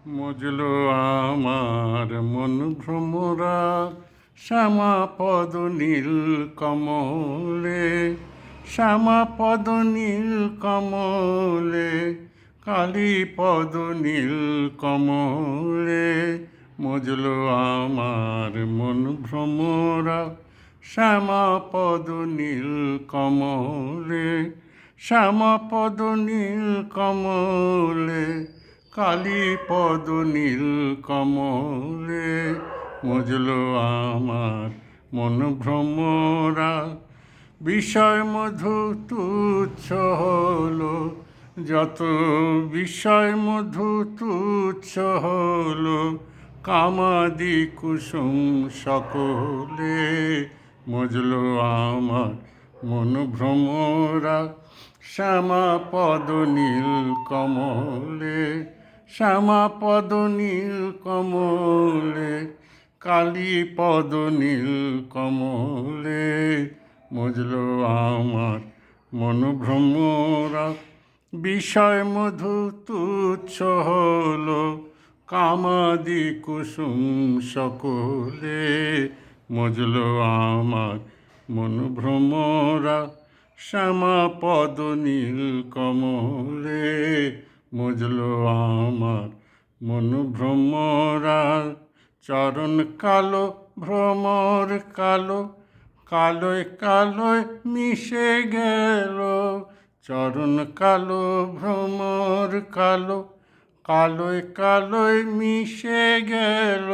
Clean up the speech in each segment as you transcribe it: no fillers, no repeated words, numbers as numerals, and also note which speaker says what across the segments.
Speaker 1: মজলো আমার মন ভ্রমরা শ্যামা পদ নীল কমলে, শ্যামা পদ নীল কমলে, কালী পদ নীল কমলে। মজলো আমার মন ভ্রমরা শ্যামা পদ নীল কমলে, শ্যামা পদ নীল কমলে, কালী পদ নীল কমলে। মজলো আমার মন ভ্রমরা, বিষয় মধু তুচ্ছ হলো যত, বিষয় মধু তুচ্ছ হলো, কামাদি কুসুম সকলে। মজলো আমার মন ভ্রমরা শ্যামা পদ নীল কমলে, শ্যামা পদ নীল কমলে, কালী পদ নীল কমলে। মজলো আমার মন ভ্রমরা, বিষয় মধু তুচ্ছ হলো, কামাদি কুসুম সকলে। মজলো আমার মন ভ্রমরা শ্যামা পদ নীল কমলে। মজলো আমার মন ভ্রমরা, চরণ কালো ভ্রমর কালো, কালোয় কালোয় মিশে গেল। চরণ কালো ভ্রমর কালো, কালোয় কালোয় মিশে গেল।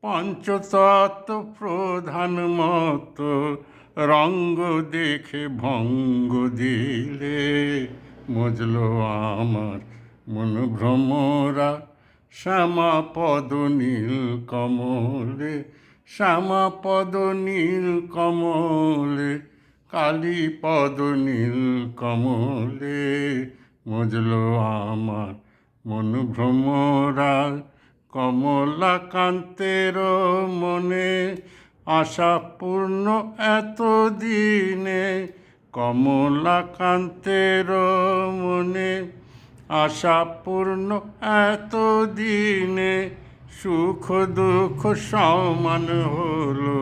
Speaker 1: পঞ্চতত্ত্ব প্রধান মতো রঙ্গ দেখে ভঙ্গ দিলে। মজলো আমার মন ভ্রমরা শ্যামা পদ নীল কমলে, শ্যামা পদ নীল কমলে, কালী পদ নীল কমলে। মজলো আমার মন ভ্রমরা, কমলাকান্তের মনে আশা পূর্ণ এতদিনে। কমলাকান্তের মনে আশা পূর্ণ এতদিনে। সুখ দুঃখ সমান হলো,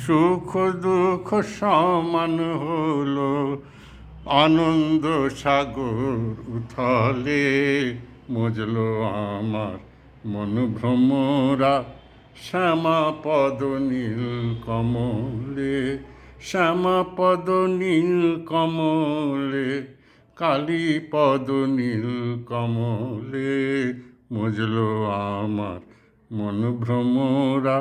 Speaker 1: সুখ দুঃখ সমান হলো, আনন্দ সাগর উথলে। মজলো আমার মন ভ্রমরা শ্যামা পদ নীল কমলে, শ্যামা পদ নীল কমলে, কালী পদ নীল কমলে। মজলো আমার মন ভ্রমরা,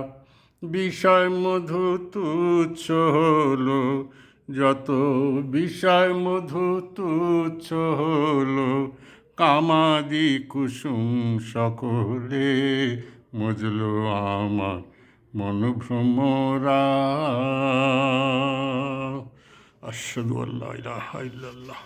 Speaker 1: বিষয় মধু তুচ্ছ হলো যত, বিষয় মধু তুচ্ছ হলো, কামাদি কুসুম সকলে। মজলো আমার মন ভ্রমরা। আশহাদু আল্লা ইলাহা ইল্লাল্লাহ।